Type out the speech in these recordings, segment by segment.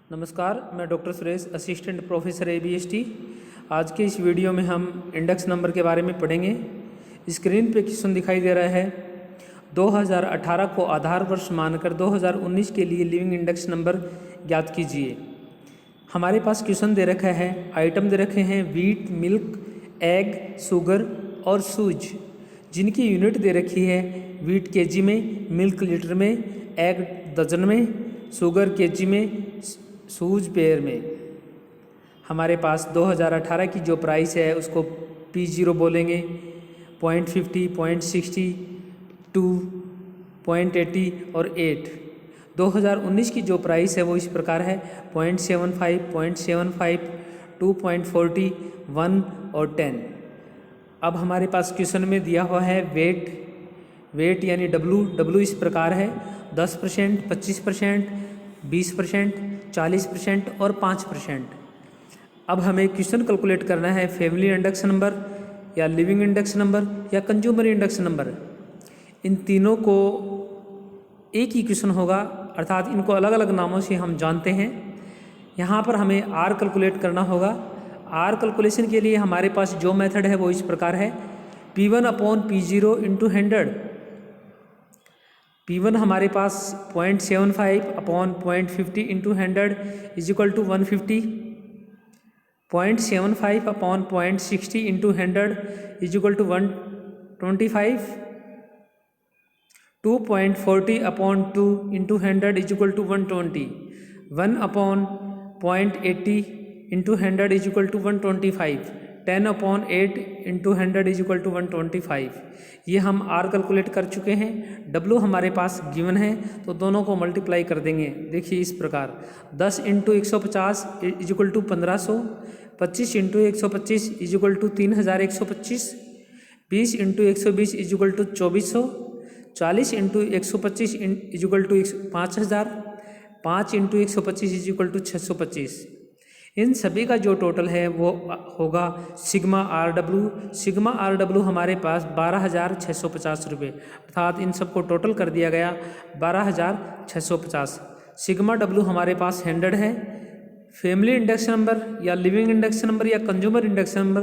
नमस्कार, मैं doctor Suresh, assistant professor ABST। आज के इस वीडियो में हम इंडेक्स नंबर के बारे में पढ़ेंगे। स्क्रीन पे क्वेश्चन दिखाई दे रहा है, 2018 को आधार वर्ष मानकर 2019 के लिए लिविंग इंडेक्स नंबर ज्ञात कीजिए। हमारे पास क्वेश्चन दे रखा है, आइटम दे रखे हैं वीट, मिल्क, एग, शुगर और सूज, जिनकी यूनिट दे रखी है वीट केजी में, मिल्क लीटर में, एग दर्जन में, शुगर केजी में, सूज पेयर में। हमारे पास 2018 की जो प्राइस है उसको P0 बोलेंगे, 0.50, 0.60, 2, 0.80 और 8। 2019 की जो प्राइस है वो इस प्रकार है 0.75, 0.75, 2.40, 1 और 10। अब हमारे पास क्वेश्चन में दिया हुआ है वेट यानी W इस प्रकार है 10%, 25%, 20%, 40% और 5%। अब हमें क्वेश्चन कैलकुलेट करना है फैमिली इंडेक्स नंबर या लिविंग इंडेक्स नंबर या कंज्यूमर इंडेक्स नंबर। इन तीनों को एक ही क्वेश्चन होगा, अर्थात इनको अलग अलग नामों से हम जानते हैं। यहाँ पर हमें R कैलकुलेट करना होगा। R कैलकुलेशन के लिए हमारे पास जो मेथड है वो इस प्रकार है, P1/P0 × 100। P1 हमारे पास 0.75/0.50 × 100 = 150, 0.75/0.60 × 100 = 125, 2.40/2 × 100 = 120, 1/0.80 × 100 = 125, 10/8 × 100 = 125। ये हम R कैलकुलेट कर चुके हैं। W हमारे पास गिवन है तो दोनों को मल्टीप्लाई कर देंगे। देखिए इस प्रकार 10 × 150 = 1500, 25 × 125 = 3125, 20 × 120 = 2400, 40 × 125 = 5000, 5 × 125 = 625। इन सभी का जो टोटल है वो होगा सिग्मा RW हमारे पास 12,650 रुपये, अर्थात इन सबको टोटल कर दिया गया 12,650। सिग्मा W हमारे पास 100 है। फैमिली इंडेक्स नंबर या लिविंग इंडेक्स नंबर या कंज्यूमर इंडेक्स नंबर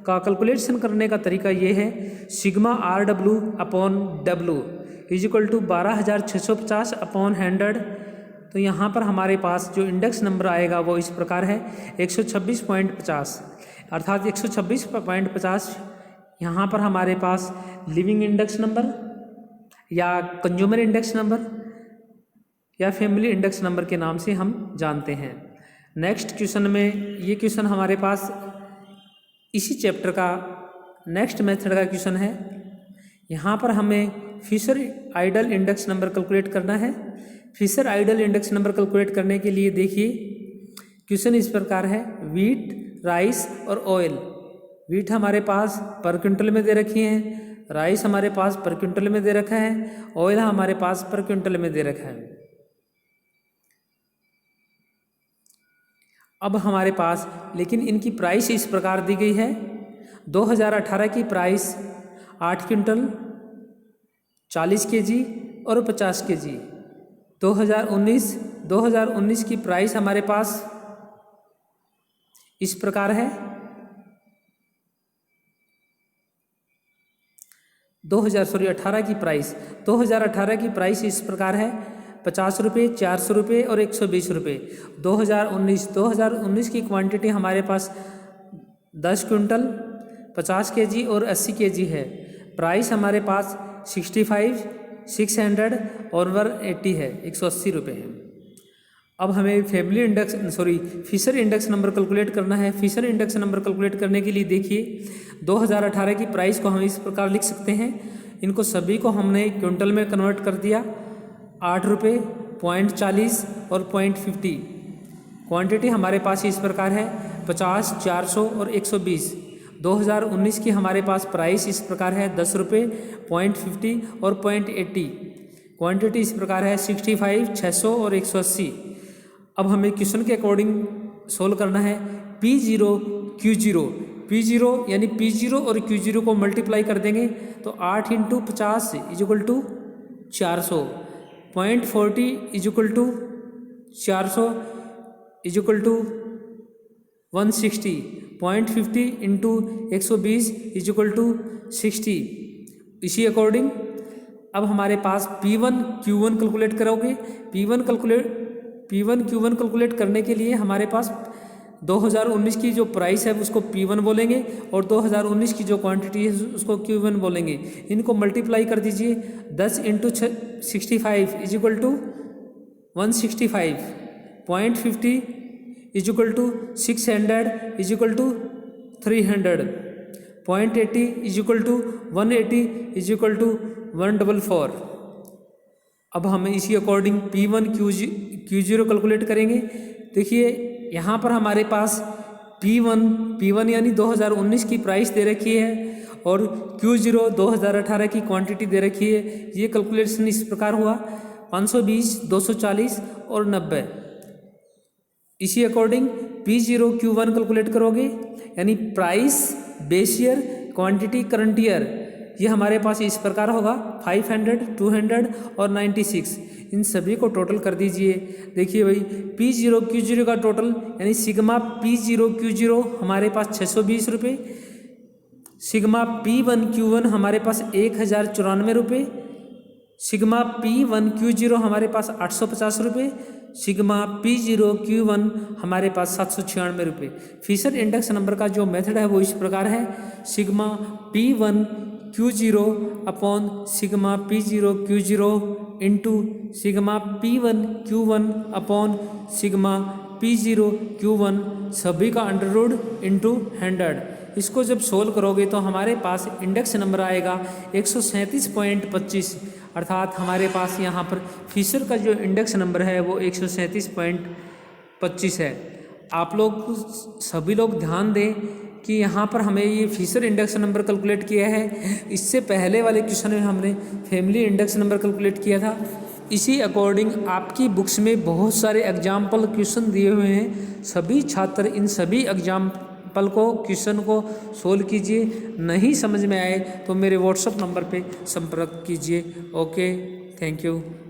का कैलकुलेशन करने का तरीका ये है, सिग्मा RW/W = 12,650/100। तो यहाँ पर हमारे पास जो इंडेक्स नंबर आएगा वो इस प्रकार है 126.50, अर्थात 126.50 यहाँ पर हमारे पास लिविंग इंडेक्स नंबर या कंज्यूमर इंडेक्स नंबर या फैमिली इंडेक्स नंबर के नाम से हम जानते हैं। नेक्स्ट क्वेश्चन में, ये क्वेश्चन हमारे पास इसी चैप्टर का नेक्स्ट मेथड का क्वेश्चन है। यहाँ पर हमें Fisher ideal index number calculate करना है। Fisher ideal index number calculate करने के लिए देखिए क्वेश्चन इस प्रकार है, वीट, राइस और ऑयल। वीट हमारे पास पर क्विंटल में दे रखी है, राइस हमारे पास पर क्विंटल में दे रखा है, ऑयल हमारे पास पर क्विंटल में दे रखा है। अब हमारे पास लेकिन इनकी प्राइस इस प्रकार दी गई है, 2018 की प्राइस 8 क्विंटल, 40 केजी और 50 केजी। 2019 की प्राइस हमारे पास इस प्रकार है, 2018 की प्राइस 2018 की प्राइस इस प्रकार है 50 रुपये, 400 रुपये और 120 रुपये। 2019 की क्वांटिटी हमारे पास 10 क्विंटल, 50 केजी और 80 केजी है। प्राइस हमारे पास 65, 600 और 180 है, 180 रुपये है। अब हमें फिशर इंडेक्स नंबर कैलकुलेट करना है। फिशर इंडेक्स नंबर कैलकुलेट करने के लिए देखिए 2018 की प्राइस को हम इस प्रकार लिख सकते हैं, इनको सभी को हमने क्विंटल में कन्वर्ट कर दिया, 8 रुपये, 0.40 और 0.50। क्वांटिटी हमारे पास इस प्रकार है 50, 400 और 120। 2019 की हमारे पास प्राइस इस प्रकार है 10 रुपये, 0.50 और 0.80। क्वांटिटी इस प्रकार है 65, 600 और 180। अब हमें क्वेश्चन के अकॉर्डिंग सोल्व करना है। P0 Q0 यानी P0 और Q0 को मल्टीप्लाई कर देंगे तो 8 × 50 = 400, 0.40 = 400, is equal to 160, 0.50 into 120 is equal to 60। इसी अकॉर्डिंग अब हमारे पास P1 Q1 कैलकुलेट करोगे। P1 Q1 कैलकुलेट करने के लिए हमारे पास 2019 की जो प्राइस है उसको P1 बोलेंगे और 2019 की जो क्वांटिटी है उसको Q1 बोलेंगे। इनको मल्टीप्लाई कर दीजिए। 10 into 65 is equal to 165, 0.50 is equal to 600 is equal to 300, 0.80 is equal to 180 is equal to 144। अब हम इसी अकॉर्डिंग P1 Q0 कैलकुलेट करेंगे। देखिए यहाँ पर हमारे पास P1 यानी 2019 की प्राइस दे रखी है और Q0 2018 की क्वांटिटी दे रखी है। ये कैलकुलेशन इस प्रकार हुआ 520, 240 और 90। इसी अकॉर्डिंग P0 Q1 कैलकुलेट करोगे यानी price, base year, quantity, current year. ये हमारे पास इस प्रकार होगा 500, 200 और 96। इन सभी को टोटल कर दीजिए। देखिए भाई P0 Q0 का टोटल यानी सिग्मा P0 Q0 हमारे पास 620 रुपये, सिग्मा P1 Q1 हमारे पास 1094 रुपये, सिग्मा P1 Q0 हमारे पास 850 रुपये, सिग्मा P0 Q1 हमारे पास 796 रुपये। फिशर इंडेक्स नंबर का जो मेथड है वो इस प्रकार है, sigma P1 Q0 upon sigma P0 Q0 into sigma P1 Q1 upon sigma P0 Q1 सभी का अंडर रूट इंटू 100। इसको जब सोल्व करोगे तो हमारे पास इंडेक्स नंबर आएगा 137.25, अर्थात हमारे पास यहाँ पर फिशर का जो इंडेक्स नंबर है वो 137.25 है। आप लोग सभी लोग ध्यान दें कि यहाँ पर हमें ये फिशर इंडेक्स नंबर कैलकुलेट किया है। इससे पहले वाले क्वेश्चन में हमने फैमिली इंडेक्स नंबर कैलकुलेट किया था। इसी अकॉर्डिंग आपकी बुक्स में बहुत सारे एग्जाम्पल क्वेश्चन दिए हुए हैं। सभी छात्र इन सभी एग्जाम्पल को, क्वेश्चन को सोल्व कीजिए। नहीं समझ में आए तो मेरे व्हाट्सएप नंबर पे संपर्क कीजिए। Okay, thank you.